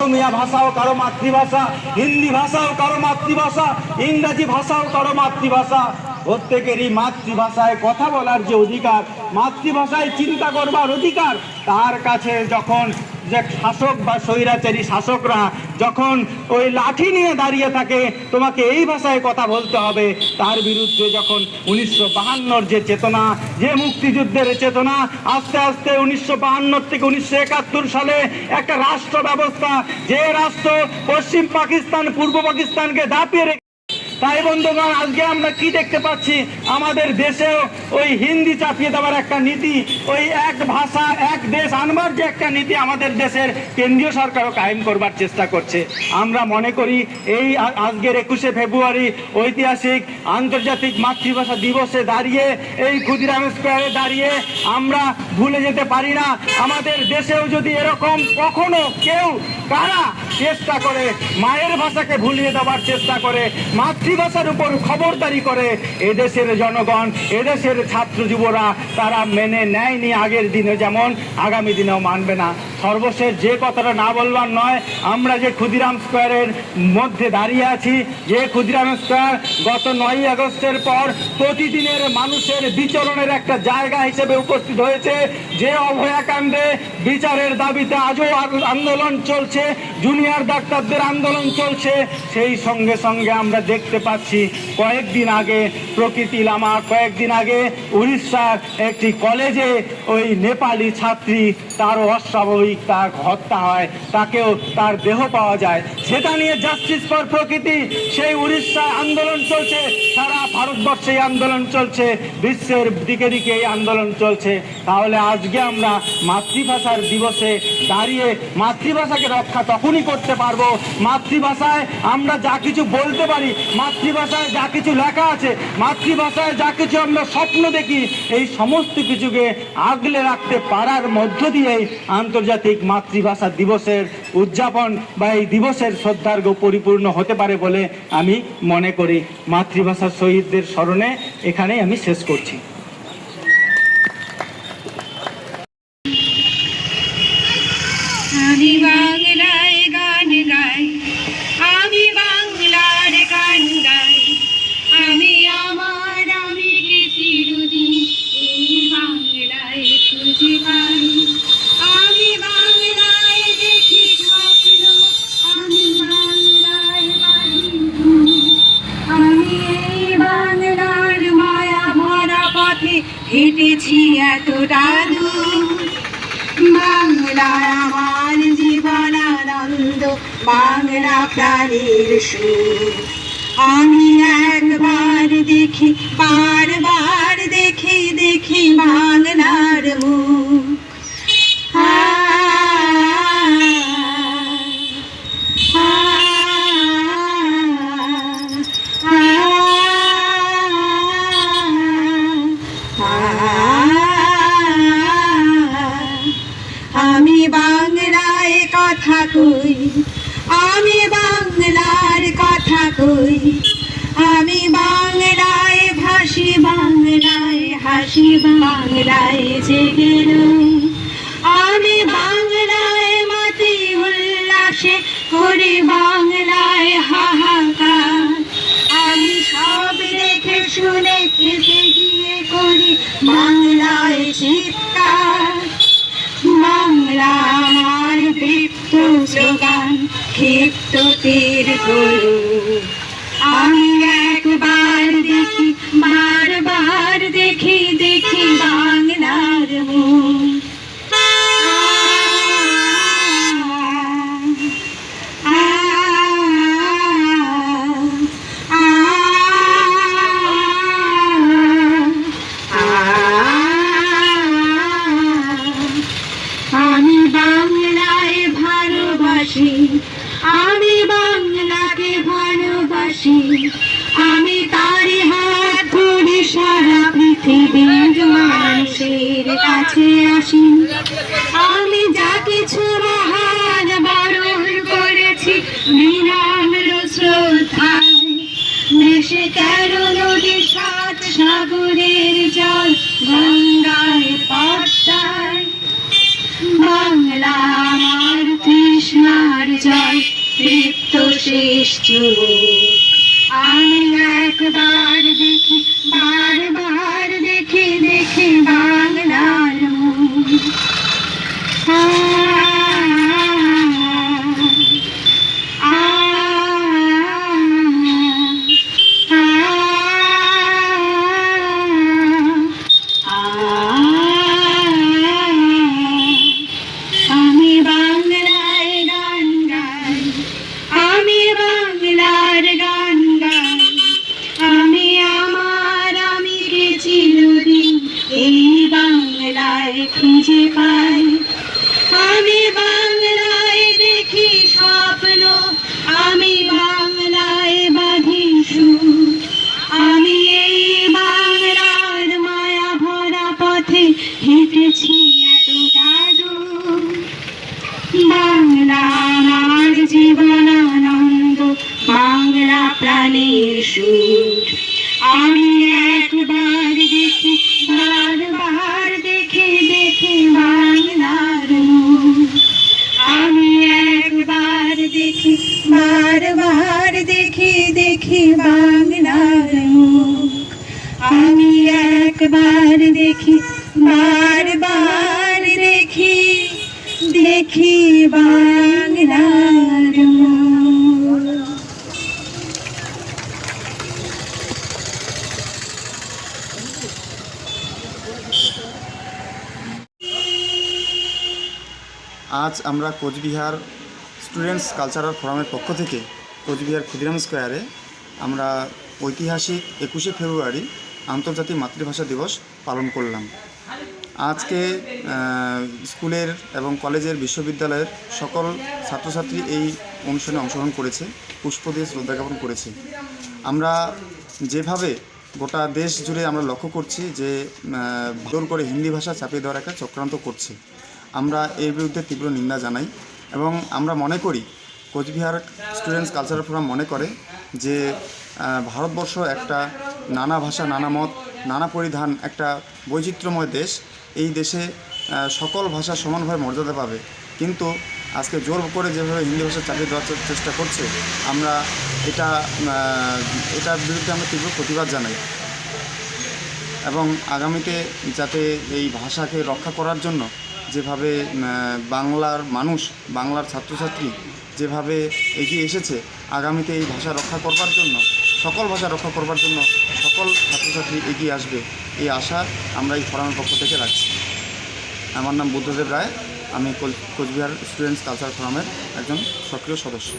অসমীয়া ভাষাও কারো মাতৃভাষা, হিন্দি ভাষাও কারো মাতৃভাষা, ইংরাজি ভাষাও কারো মাতৃভাষা। প্রত্যেকেরই মাতৃভাষায় কথা বলার যে অধিকার, মাতৃভাষায় চিন্তা করবার অধিকার, তার কাছে যখন যে শাসক বা স্বৈরাচারী শাসকরা যখন ওই লাঠি নিয়ে দাঁড়িয়ে থাকে, তোমাকে এই ভাষায় কথা বলতে হবে, তার বিরুদ্ধে যখন 1952 যে চেতনা, যে মুক্তিযুদ্ধের চেতনা, আস্তে আস্তে 1952 থেকে 1971 সালে একটা রাষ্ট্র ব্যবস্থা, যে রাষ্ট্র পশ্চিম পাকিস্তান পূর্ব পাকিস্তানকে দাপিয়ে রেখে। তাই বন্ধুগণ, আজকে আমরা কি দেখতে পাচ্ছি, আমাদের দেশেও ওই হিন্দি চাপিয়ে দেওয়ার একটা নীতি, ওই এক ভাষা এক দেশ আনবার যে একটা নীতি আমাদের দেশের কেন্দ্রীয় সরকারও কায়েম করবার চেষ্টা করছে। আমরা মনে করি এই আজকের 21শে ফেব্রুয়ারি ঐতিহাসিক আন্তর্জাতিক মাতৃভাষা দিবসে দাঁড়িয়ে, এই ক্ষুদিরাম স্কোয়ারে দাঁড়িয়ে আমরা ভুলে যেতে পারি না, আমাদের দেশেও যদি এরকম কখনো কেউ কারা চেষ্টা করে মায়ের ভাষাকে ভুলিয়ে দেওয়ার চেষ্টা করে, মাতৃভাষার উপর খবরদারি করে, এদেশের জনগণ, এদেশের ছাত্র যুবরা তারা মেনে নেয়নি আগের দিনে, যেমন আগামী দিনেও মানবে না। সর্বশেষ যে কথাটা না বলবার নয়, আমরা যে ক্ষুদিরাম স্কোয়ারের মধ্যে দাঁড়িয়ে আছি, যে ক্ষুদিরাম স্কোয়ার গত 9ই আগস্টের পর প্রতিদিনের মানুষের বিচরণের একটা জায়গা হিসেবে উপস্থিত হয়েছে, যে অভয়াকাণ্ডে বিচারের দাবিতে আজও আন্দোলন চলছে, জুনিয়র ডাক্তারদের আন্দোলন চলছে, সেই সঙ্গে সঙ্গে আমরা দেখতে পাচ্ছি কয়েকদিন আগে প্রকৃতি লামা, কয়েকদিন আগে উড়িষ্যার একটি কলেজে ওই নেপালি ছাত্রী, তারও অস্বাভাবিক তার হত্যা হয়, তাকেও তার দেহ পাওয়া যায়। সেটা নিয়ে জাস্টিস ফর প্রকৃতি, সেই উড়িষ্যায় আন্দোলন চলছে, সারা ভারতবর্ষে এই আন্দোলন চলছে, বিশ্বের দিকে দিকে এই আন্দোলন চলছে। তাহলে আজকে আমরা মাতৃভাষার দিবসে দাঁড়িয়ে মাতৃভাষাকে রক্ষা তখনই করতে পারবো, মাতৃভাষায় আমরা যা কিছু বলতে পারি, মাতৃভাষায় যা কিছু লেখা আছে, মাতৃভাষায় যা কিছু আমরা স্বপ্ন দেখি, এই সমস্ত কিছুকে আগলে রাখতে পারার মধ্য দিয়েই আন্তর্জাতিক মাতৃভাষা দিবসের উদযাপন বা এই দিবসের শ্রদ্ধার্ঘ্য পরিপূর্ণ হতে পারে বলে আমি মনে করি। মাতৃভাষার শহীদদের স্মরণে এখানেই আমি শেষ করছি। আমি বাংলায় গান গাই, আমি বাংলার গান গাই, আমি আমার আমি চিরদিন এই বাংলায় খুঁজে পাই। আমি বাংলায় দেখি স্বপ্ন, আমি বাংলায় বাঁধি ধুম, আমি এই বাংলার মায়া ভরা পথে হেঁটেছি এতটা দূর। বাংলা আমার জীবনানন্দ, বাংলা প্রাণের সুর। আমি একবার দেখি, বারবার দেখি, দেখি বাংলার মুখ। আমি বাংলায় কথা কই, আমি বাংলার কথা কই, আমি বাংলায় ভাসি, বাংলায় হাসি, বাংলায় জেগে রই। আমি বাংলায় মাতি উল্লাসে করি, বাংলায় হাহাকার। আমি সব দেখে শুনে খেতে গিয়ে করি বাংলায় চিৎকার। বাংলা আমার দীপ্ত স্লোগান, ক্ষিপ্ত তীর গরু। আমি একবার দেখি, বারবার দেখি, দেখি বাংলার মুখ। আমি বাংলায় ভালোবাসি, আমি বাংলাকে ভালোবাসি, আমি তারই হাত ধরে সারা পৃথিবীর মানুষের কাছে আসি। আমি যা কিছু মহান বরণ করেছি বিনম্র শ্রদ্ধায়, দেশে 13 নদী 7 সাগরের জল গঙ্গায় পদ্মায়। বাংলা আমার তৃষ্ণার জল। শেষ চোখ। আমি একবার দেখি, বারবার দেখি, দেখি বাংলার মুখ। আমি বাংলায় গান গাই, আমি বাংলার গান গাই, আমি আমার আমিকে চিরদিন এই বাংলায় খুঁজে পাই। আমি বাংলায় দেখি স্বপ্ন, আমি বাংলায় বাঁধি সুর, আমি এই বাংলার মায়া ভরা পথে হেঁটেছি এতটা দূর। বাংলা আমার জীবন আনন্দ, বাংলা প্রাণের সুর। আমি একবার দেখি, বারবার দেখি, দেখি বাংলার মুখ। আমি একবার দেখি, বারবার দেখি, দেখি বাংলার মুখ। আমি একবার দেখি, বারবার দেখি, দেখি বাংলার মুখ। আজ আমরা কোচবিহার স্টুডেন্টস কালচারাল ফোরামের পক্ষ থেকে কোচবিহার ক্ষুদিরাম স্কোয়ারে আমরা ঐতিহাসিক 21শে ফেব্রুয়ারি আন্তর্জাতিক মাতৃভাষা দিবস পালন করলাম। আজকে স্কুলের এবং কলেজের, বিশ্ববিদ্যালয়ের সকল ছাত্রছাত্রী এই অনুষ্ঠানে অংশগ্রহণ করেছে, পুষ্প দিয়ে শ্রদ্ধা জ্ঞাপন করেছে। আমরা যেভাবে গোটা দেশ জুড়ে আমরা লক্ষ্য করছি যে জোর করে হিন্দি ভাষা চাপিয়ে দেওয়ার একটা চক্রান্ত করছে, আমরা এর বিরুদ্ধে তীব্র নিন্দা জানাই এবং আমরা মনে করি, কোচবিহার স্টুডেন্টস কালচারাল ফোরাম মনে করে যে ভারতবর্ষ একটা নানা ভাষা, নানা মত, নানা পরিধান, একটা বৈচিত্র্যময় দেশ। এই দেশে সকল ভাষা সমানভাবে মর্যাদা পাবে, কিন্তু আজকে জোর করে যেভাবে হিন্দি ভাষা চাপিয়ে দেওয়ার চেষ্টা করছে, আমরা এটার বিরুদ্ধে আমরা তীব্র প্রতিবাদ জানাই এবং আগামীতে যাতে এই ভাষাকে রক্ষা করার জন্য যেভাবে বাংলার মানুষ, বাংলার ছাত্রছাত্রী যেভাবে এগিয়ে এসেছে, আগামীতে এই ভাষা রক্ষা করবার জন্য, সকল ভাষা রক্ষা করবার জন্য সকল ছাত্রছাত্রী এগিয়ে আসবে, এই আশা আমরা এই ফোরামের পক্ষ থেকে রাখছি। আমার নাম বুদ্ধদেব রায়, আমি কোচবিহার স্টুডেন্টস কালচারাল ফোরামের একজন সক্রিয় সদস্য।